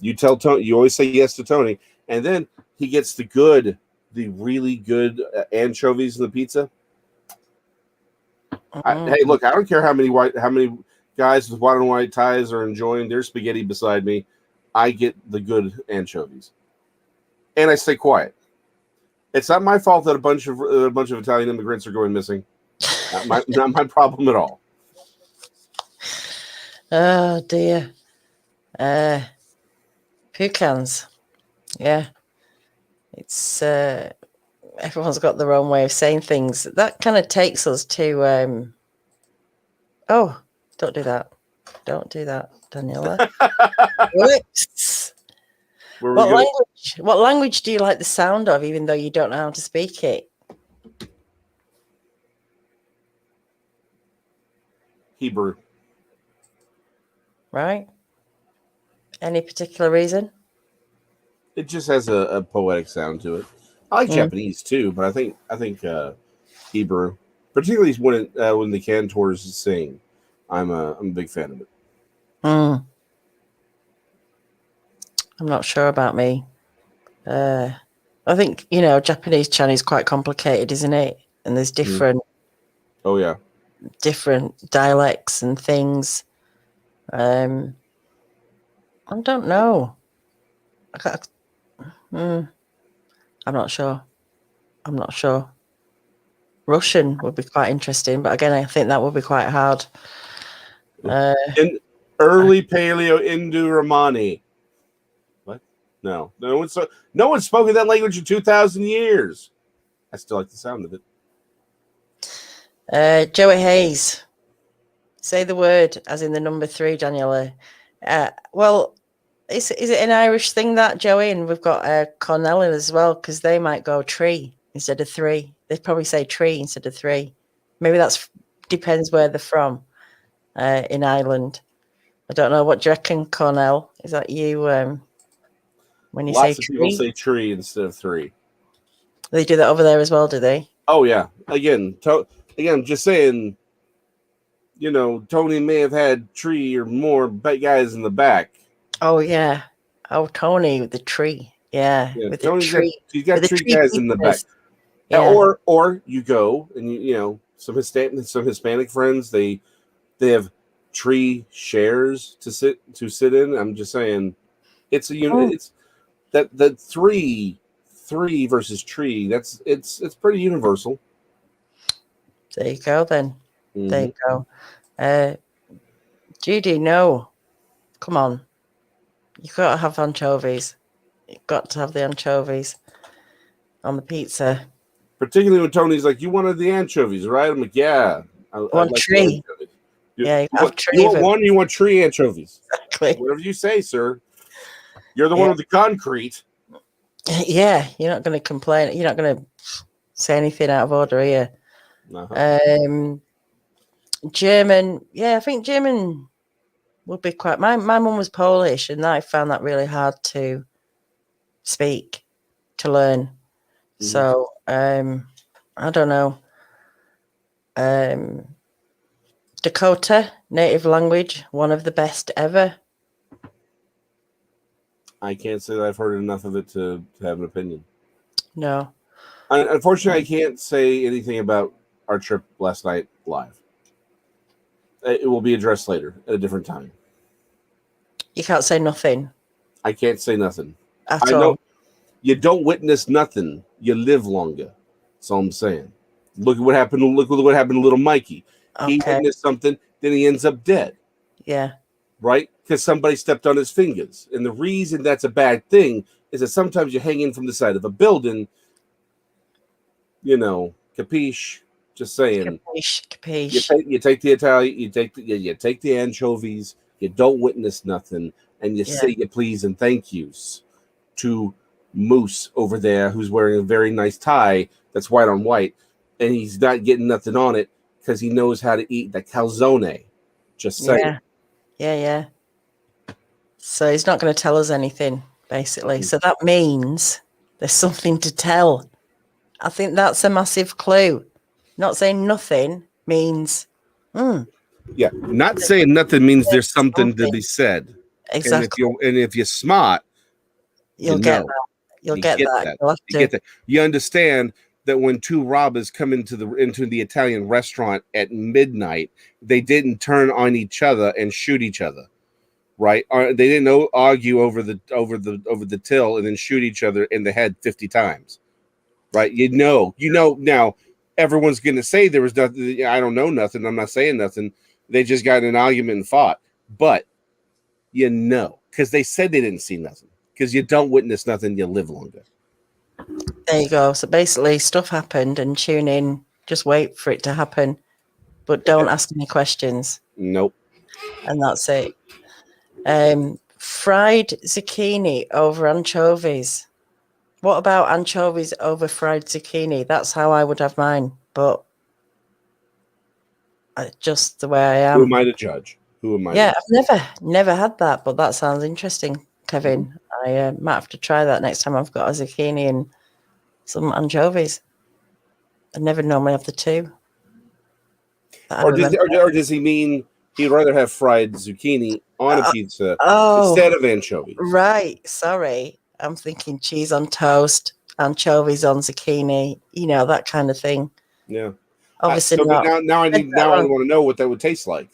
You tell Tony. You always say yes to Tony, and then he gets the really good anchovies in the pizza. Hey, look! I don't care how many guys with white and white ties are enjoying their spaghetti beside me. I get the good anchovies, and I stay quiet. It's not my fault that a bunch of Italian immigrants are going missing. Not my problem at all. Oh dear. Pecans. Yeah. It's everyone's got their own way of saying things. That kind of takes us to don't do that. Don't do that, Daniela. Whoops. What language do you like the sound of, even though you don't know how to speak it? Hebrew. Right. Any particular reason? It just has a poetic sound to it. I like Japanese too, but I think Hebrew, particularly when the cantors sing, I'm a big fan of it. I'm not sure about me. I think Japanese Chinese is quite complicated, isn't it? And there's different. Oh yeah. Different dialects and things. I don't know. I'm not sure. Russian would be quite interesting, but again, I think that would be quite hard. In early Paleo Indo-Romani. What? No one's spoken that language in 2,000 years. I still like the sound of it. Joey Hayes, say the word as in the number 3, Daniela. Well, is it an Irish thing, that, Joey? And we've got Cornell in as well, because they might go tree instead of 3. They'd probably say tree instead of 3. Maybe that's depends where they're from in Ireland. I don't know. What do you reckon, Cornell? Is that you when you Lots say of tree? people say tree instead of 3. They do that over there as well, do they? Oh yeah. Again, I'm just saying. Tony may have had 3 or more guys in the back. Oh yeah. Oh, Tony with the tree. Yeah, with Tony's the tree. He's got 3 guys in the back. Yeah. Or you go and some Hispanic friends they have tree shares to sit in. I'm just saying, it's it's that 3 versus tree. It's pretty universal. There you go then. There you go. Judy, no. Come on. You gotta have anchovies. You've got to have the anchovies on the pizza. Particularly when Tony's like, "You wanted the anchovies, right?" I'm like, "Yeah, I like tree." You want tree. You want one? You want tree anchovies? Exactly. Whatever you say, sir. You're the one with the concrete. Yeah, you're not going to complain. You're not going to say anything out of order, are you? Uh-huh. German. Yeah, I think German would be quite. My mum was Polish, and I found that really hard to speak, to learn. Mm-hmm. So I don't know. Dakota, native language, one of the best ever. I can't say that I've heard enough of it to have an opinion. No. Unfortunately, I can't say anything about our trip last night live. It will be addressed later at a different time. You can't say nothing. I can't say nothing. At all. You don't witness nothing. You live longer. That's all I'm saying. Look at what happened. Look what happened to little Mikey. Okay. He witnessed something, then he ends up dead. Yeah. Right? Because somebody stepped on his fingers. And the reason that's a bad thing is that sometimes you're hanging from the side of a building. Capiche? Just saying. Capiche. You take the Italian, you take the anchovies, you don't witness nothing, and you say your please and thank yous to Moose over there, who's wearing a very nice tie that's white on white, and he's not getting nothing on it because he knows how to eat the calzone. Just saying. Yeah. So he's not going to tell us anything, basically. So that means there's something to tell. I think that's a massive clue. Not saying nothing means. Yeah, not saying nothing means there's something to be said. Exactly. And if you're smart, you'll get that. You'll get that. You understand that when 2 robbers come into the Italian restaurant at midnight, they didn't turn on each other and shoot each other, right? They didn't argue over the till and then shoot each other in the head 50 times, right? Now everyone's going to say there was nothing. I don't know nothing. I'm not saying nothing. They just got in an argument and fought, but because they said they didn't see nothing. Because you don't witness nothing, you live longer. There you go. So basically, stuff happened, and tune in. Just wait for it to happen, but don't ask any questions. Nope. and that's it. Fried zucchini over anchovies. What about anchovies over fried zucchini? That's how I would have mine, but just the way I am. Who am I to judge? Who am I? Yeah, I've never had that, but that sounds interesting, Kevin. I might have to try that next time I've got a zucchini and some anchovies. I never normally have the two. Or does he mean he'd rather have fried zucchini on a pizza instead of anchovies? Right. Sorry. I'm thinking cheese on toast, anchovies on zucchini, that kind of thing. Yeah. Obviously but not. now I want to know what that would taste like.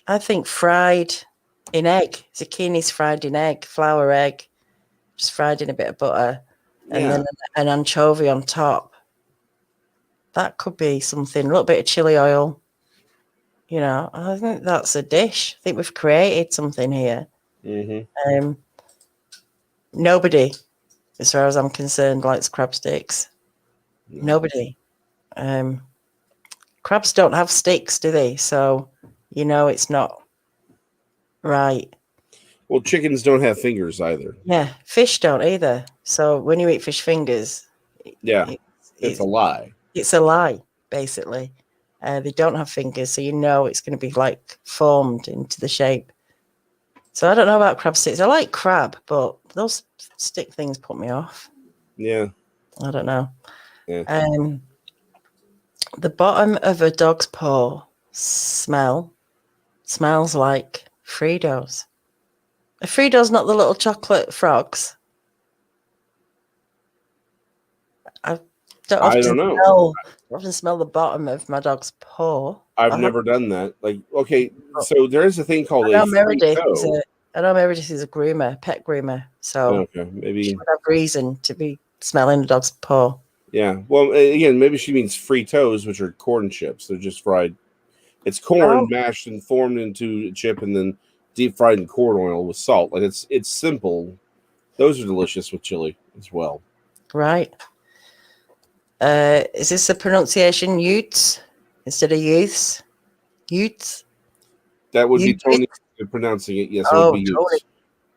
I think fried in egg. Zucchini's fried in egg, flour egg, just fried in a bit of butter, and then an anchovy on top. That could be something. A little bit of chili oil. I think that's a dish. I think we've created something here. Mm-hmm. Nobody, as far as I'm concerned, likes crab sticks. No. Nobody. Crabs don't have sticks, do they? So, it's not right. Well, chickens don't have fingers either. Yeah, fish don't either. So when you eat fish fingers, it's a lie. It's a lie, basically. They don't have fingers, so it's going to be like formed into the shape. So I don't know about crab sticks. I like crab, but those stick things put me off. Yeah. I don't know. Yeah. The bottom of a dog's paw smells like Fritos. Are Fritos not the little chocolate frogs? I don't often smell the bottom of my dog's paw. I've never done that. So there is a thing called I know Meredith is a groomer, pet groomer. So maybe she would have reason to be smelling a dog's paw. Yeah. Well, again, maybe she means Fritos, which are corn chips. They're just fried. It's corn mashed and formed into a chip and then deep fried in corn oil with salt. Like it's simple. Those are delicious with chili as well. Right. Is this the pronunciation Utes instead of youths? Utes? That would be Tony pronouncing it. Yes, it would be Utes.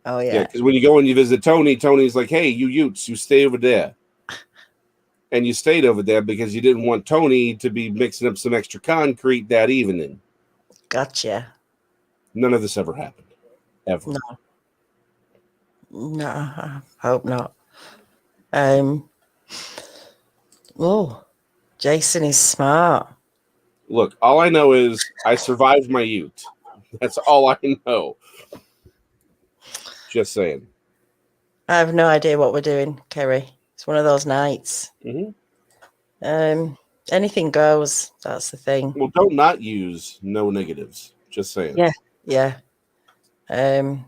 Oh, yeah. Because when you go and you visit Tony, Tony's like, hey, you Utes, you stay over there. And you stayed over there because you didn't want Tony to be mixing up some extra concrete that evening. Gotcha. None of this ever happened. Ever. No, I hope not. Jason is smart. Look, all I know is I survived my ute. That's all I know. Just saying. I have no idea what we're doing, Kerry. It's one of those nights. Mm-hmm. Anything goes. That's the thing. Well, don't not use no negatives. Just saying. Yeah. I'm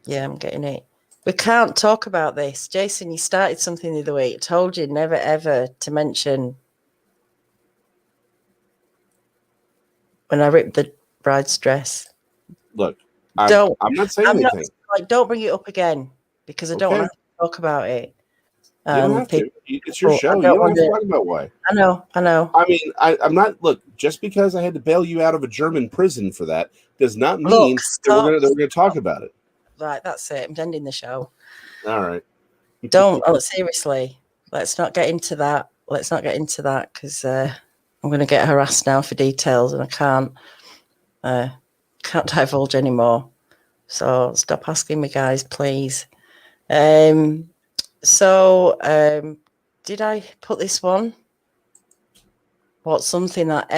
getting it. We can't talk about this. Jason, you started something the other week. I told you never, ever to mention when I ripped the bride's dress. Look, I'm not saying anything. Don't bring it up again because I don't want to talk about it. You don't have to. It's your show. You don't have to talk about why. I know. I mean, I'm not. Look, just because I had to bail you out of a German prison for that does not mean that we're going to talk about it. Right, that's it. I'm ending the show. All right. Seriously. Let's not get into that. Because I'm going to get harassed now for details, and I can't divulge anymore. So stop asking me, guys, please. Did I put this one? What's something that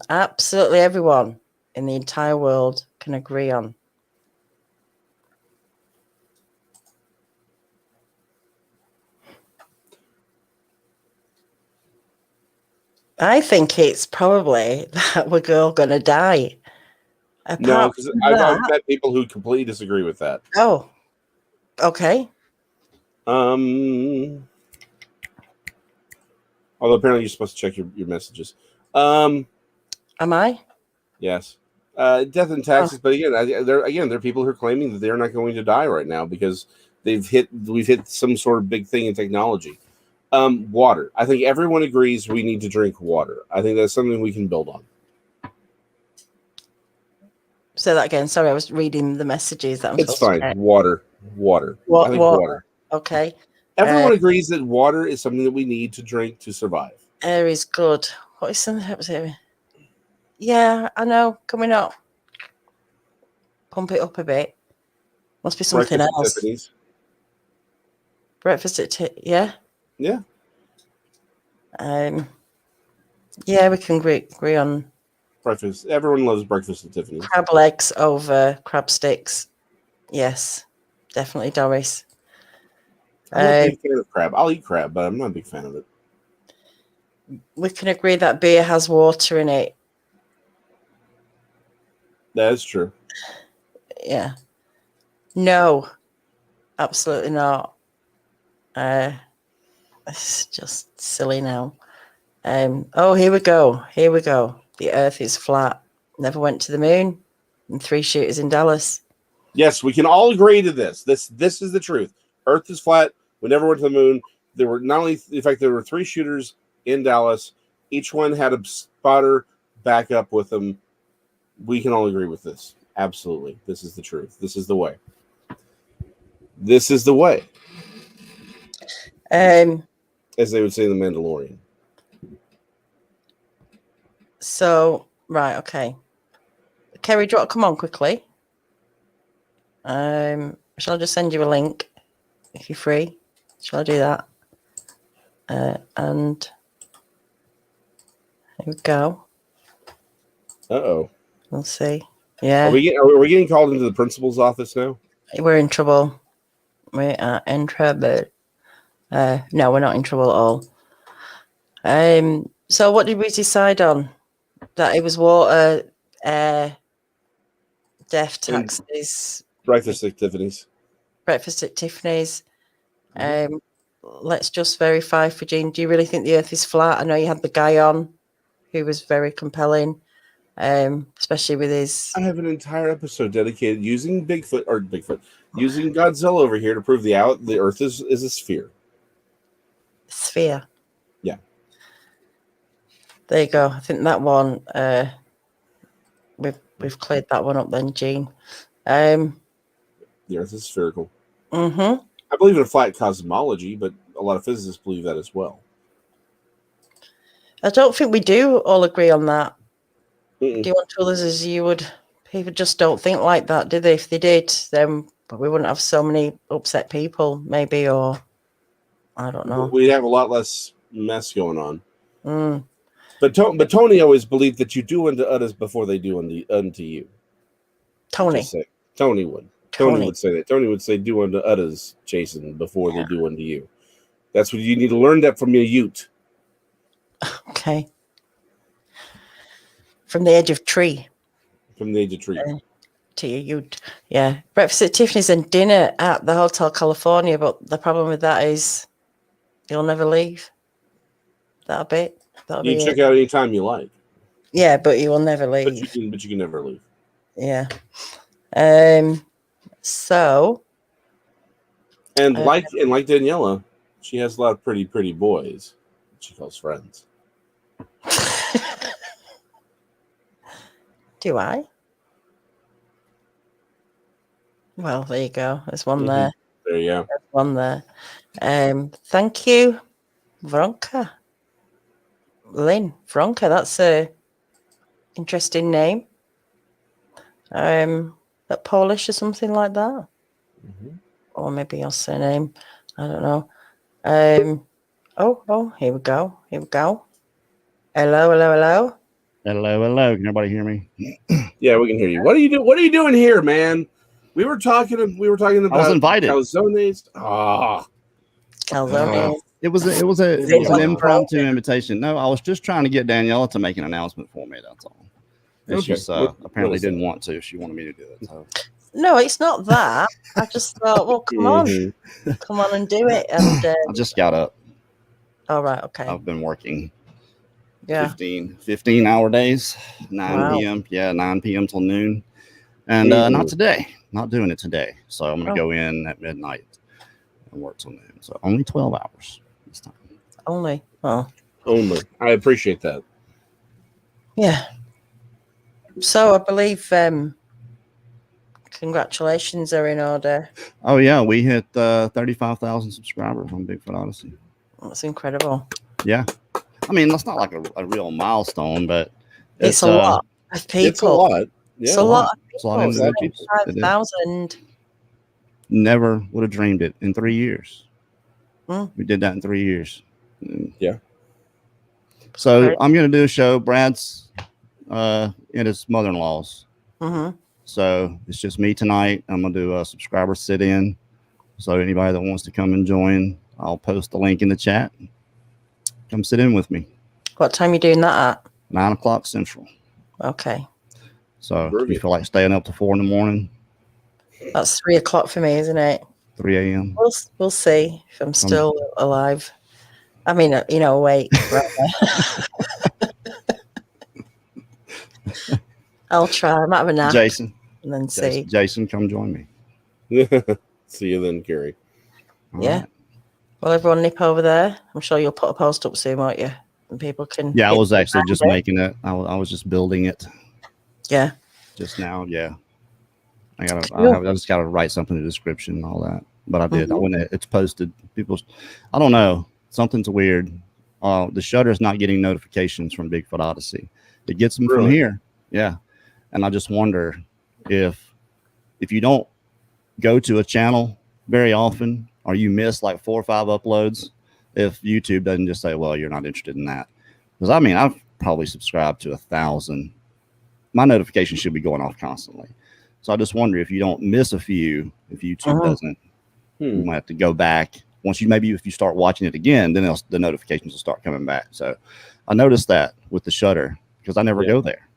absolutely everyone in the entire world can agree on? I think it's probably that we're all going to die. No, because I've met people who completely disagree with that. Oh, okay. Although apparently you're supposed to check your messages. Am I? Yes. Death and taxes, but again, there are people who are claiming that they're not going to die right now because we've hit some sort of big thing in technology. Water. I think everyone agrees we need to drink water. I think that's something we can build on. Say that again. Sorry, I was reading the messages that I'm It's supposed to fine. get. Water. I think water. Okay. Everyone agrees that water is something that we need to drink to survive. Air is good. What is something that was here? Yeah, I know. Can we not pump it up a bit? Must be something Breakfast else. at Tiffany's. Breakfast at yeah. Yeah. Yeah, we can agree on Breakfast. Everyone loves breakfast at Tiffany's. crab legs over crab sticks. Yes, definitely, Doris. I'm not a big fan of crab. I'll eat crab, but I'm not a big fan of it. We can agree that beer has water in it. That is true. Yeah. No, absolutely not. It's just silly now. Oh, here we go. The Earth is flat. Never went to the moon. And 3 shooters in Dallas. Yes, we can all agree to this. This is the truth. Earth is flat. We never went to the moon. There were not only, in fact, there were 3 shooters in Dallas. Each one had a spotter back up with them. We can all agree with this. Absolutely. This is the truth. This is the way. This is the way. As they would say in The Mandalorian. So, right, okay. Kerry, do you want to come on quickly? Shall I just send you a link if you're free? Shall I do that? And here we go. Uh-oh. We'll see. Yeah. Are we getting called into the principal's office now? We're in trouble. We are in trouble. No, we're not in trouble at all. So what did we decide on? That it was water, air, death, taxes. Breakfast at Tiffany's. Breakfast at Tiffany's. Let's just verify for Jean. Do you really think the Earth is flat? I know you had the guy on who was very compelling, especially with his. I have an entire episode dedicated using using Godzilla over here to prove the Earth is a sphere. Sphere. Yeah. There you go. I think that one. We've cleared that one up then, Jean. The Earth is spherical. Mm-hmm. I believe in a flat cosmology, but a lot of physicists believe that as well. I don't think we do all agree on that. Mm-mm. Do you want to others as you would? People just don't think like that, do they? If they did, then we wouldn't have so many upset people, maybe, or I don't know. We'd have a lot less mess going on. Mm. But Tony always believed that you do unto others before they do unto you. Tony would. Tony would say that. Tony would say, "Do unto others, Jason, before they do unto you." That's what you need to learn that from your Ute. Okay. From the edge of tree. From the age of tree. To your Ute. Yeah. Breakfast at Tiffany's and dinner at the Hotel California. But the problem with that is you'll never leave. That'll be You check out anytime you like. Yeah, but you will never leave. But you can never leave. Yeah. So. And like Daniela, she has a lot of pretty boys she calls friends. Do I? Well, there you go. There's one there. There you go. There's one there. Thank you, Vronka. Lynn Vronka. That's a interesting name. That Polish or something like that, or maybe your surname. I don't know. Oh, here we go. Hello. Hello. Can everybody hear me? Yeah, we can hear you. What are you doing here, man? We were talking about I was invited. calzones. Calzones. It was an impromptu invitation. No, I was just trying to get Daniela to make an announcement for me. That's all. And Okay. she's apparently didn't want to. She wanted me to do it. So. No, it's not that. I just thought, well, come on and do it. And I just got up. all right, okay. I've been working 15 hour days, 9 p.m. Yeah, 9 p.m. till noon. And not today. Not doing it today. So I'm going to go in at midnight and work till noon. So only 12 hours this time. Only. Oh. Only. I appreciate that. Yeah. So I believe Congratulations are in order. Oh yeah, we hit 35,000 subscribers on Bigfoot Odyssey. That's incredible. Yeah, I mean that's not like a real milestone, but It's a lot of people. It's a lot. Yeah, it's a lot of people. It's a lot of individuals. 5,000. Never would have dreamed it in 3 years. Mm. We did that in 3 years. Yeah. So I'm going to do a show. Brad's in his mother-in-law's. Mm-hmm. So it's just me tonight. I'm going to do a subscriber sit-in. So anybody that wants to come and join, I'll post the link in the chat. Come sit in with me. What time are you doing that at? 9 o'clock Central. Okay. So if you feel like staying up to 4 in the morning. That's 3 o'clock for me, isn't it? 3 a.m. We'll see if I'm still alive. I mean, awake. I'll try. I might have a nap. Jason. And then see. Jason, come join me. See you then, Gary. All yeah. right. Well, everyone nip over there. I'm sure you'll put a post up soon, won't you? And people can. Yeah, I was actually just making it. I was just building it. Yeah. Just now, yeah. I just gotta write something in the description and all that. But I did. Mm-hmm. It's posted. I don't know. Something's weird. The Shudder is not getting notifications from Bigfoot Odyssey. It gets them from here. Yeah. And I just wonder if you don't go to a channel very often, or you miss like 4 or 5 uploads, if YouTube doesn't just say, well, you're not interested in that. Because I mean, I've probably subscribed to 1,000. My notifications should be going off constantly. So I just wonder if you don't miss a few, if YouTube doesn't, you might have to go back. If you start watching it again, then the notifications will start coming back. So I noticed that with the Shudder because I never go there.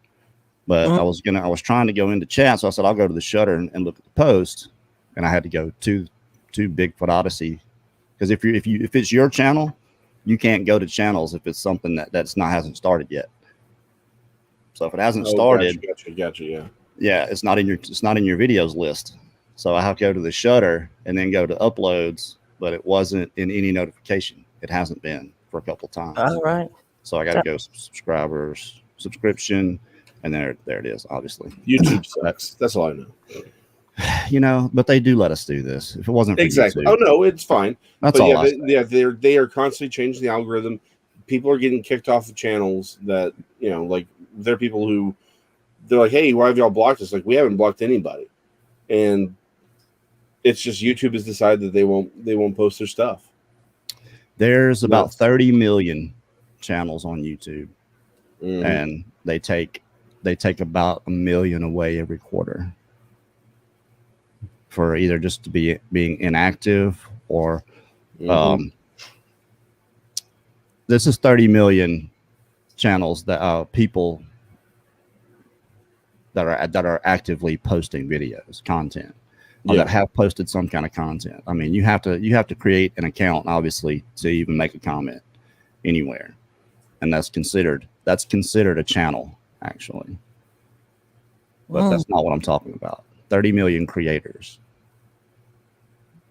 But I was trying to go into chat, so I said I'll go to the Shudder and look at the post, and I had to go to Bigfoot Odyssey because if it's your channel, you can't go to channels if it's something hasn't started yet. So if it hasn't started, gotcha, yeah. Yeah, it's not in your videos list. So I have to go to the Shudder and then go to uploads, but it wasn't in any notification. It hasn't been for a couple of times. All right. So I got to go subscription, and there it is. Obviously, YouTube sucks. That's all I know. But they do let us do this. If it wasn't for exactly, YouTube, oh no, it's fine. That's all. They are constantly changing the algorithm. People are getting kicked off the channels that like there are people who. They're like, hey, why have y'all blocked us? Like, we haven't blocked anybody. And it's just YouTube has decided that they won't post their stuff. There's about 30 million channels on YouTube. And they take about 1 million away every quarter for either just to being inactive or this is 30 million channels that people that are actively posting content, or that have posted some kind of content. I mean, you have to create an account, obviously, to even make a comment anywhere, and that's considered a channel, actually. But that's not what I'm talking about. 30 million creators,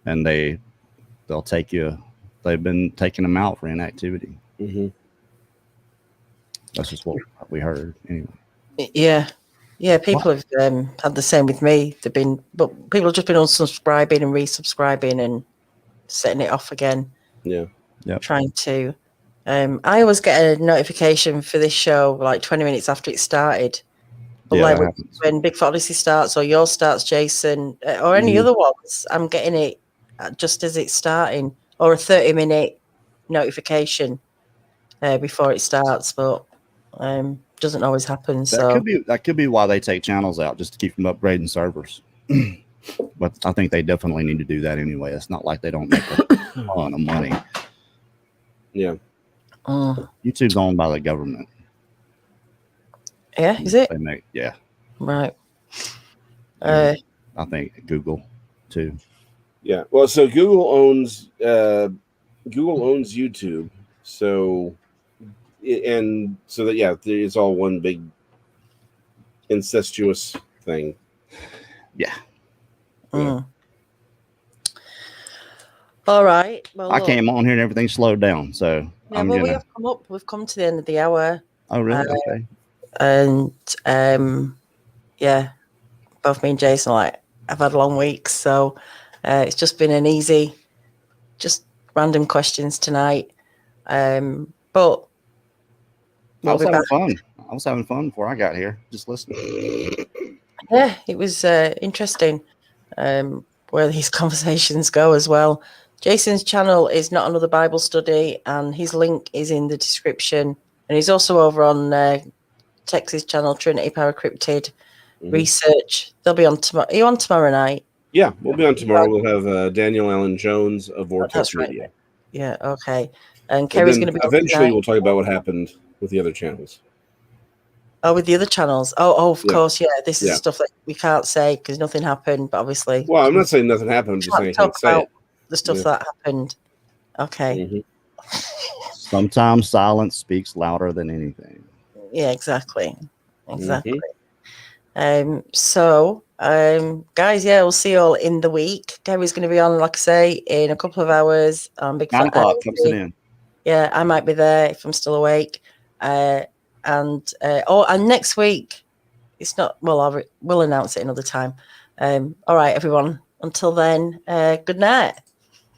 and they'll take you. They've been taking them out for inactivity. That's just what we heard, anyway. Yeah, people have had the same with me. But people have just been unsubscribing and resubscribing and setting it off again. Yeah. Trying to. I always get a notification for this show like 20 minutes after it started. But like when Bigfoot Odyssey starts or yours starts, Jason, or any other ones, I'm getting it just as it's starting, or a 30-minute notification before it starts. But doesn't always happen. That could be why they take channels out, just to keep them upgrading servers. But I think they definitely need to do that anyway. It's not like they don't make a ton of money. Yeah. YouTube's owned by the government. Yeah, is it? Yeah. Right. I think Google too. Yeah. Well, so Google owns YouTube. So it's all one big incestuous thing. Yeah. All right. Well, I came on here and everything slowed down. So we've come to the end of the hour. Oh, really? Okay. And both me and Jason are like, I've had long weeks, so it's just been an easy, just random questions tonight. But I was having fun. I was having fun before I got here, just listening. Yeah, it was interesting where these conversations go as well. Jason's channel is Not Another Bible Study, and his link is in the description. And he's also over on Tex's channel, Trinity Power Cryptid Research. They'll be on tomorrow. Are you on tomorrow night? Yeah, we'll be on tomorrow. We'll have Daniel Allen Jones of Vortex right. Media. Yeah, okay. And Kerry's going to be eventually we'll talk about what happened with the other channels. Oh, with the other channels. Oh, of course, yeah. This is Yeah. stuff that we can't say because nothing happened, but obviously. Well, I'm not saying nothing happened. I'm just saying I can't say it. The stuff that happened. Okay. Sometimes silence speaks louder than anything. Yeah, exactly. So, guys, yeah, we'll see you all in the week. Gary's going to be on, like I say, in a couple of hours. Bigfoot 9 o'clock, come sit in. Yeah, I might be there if I'm still awake. And next week, it's not. Well, we'll announce it another time. All right, everyone. Until then, good night.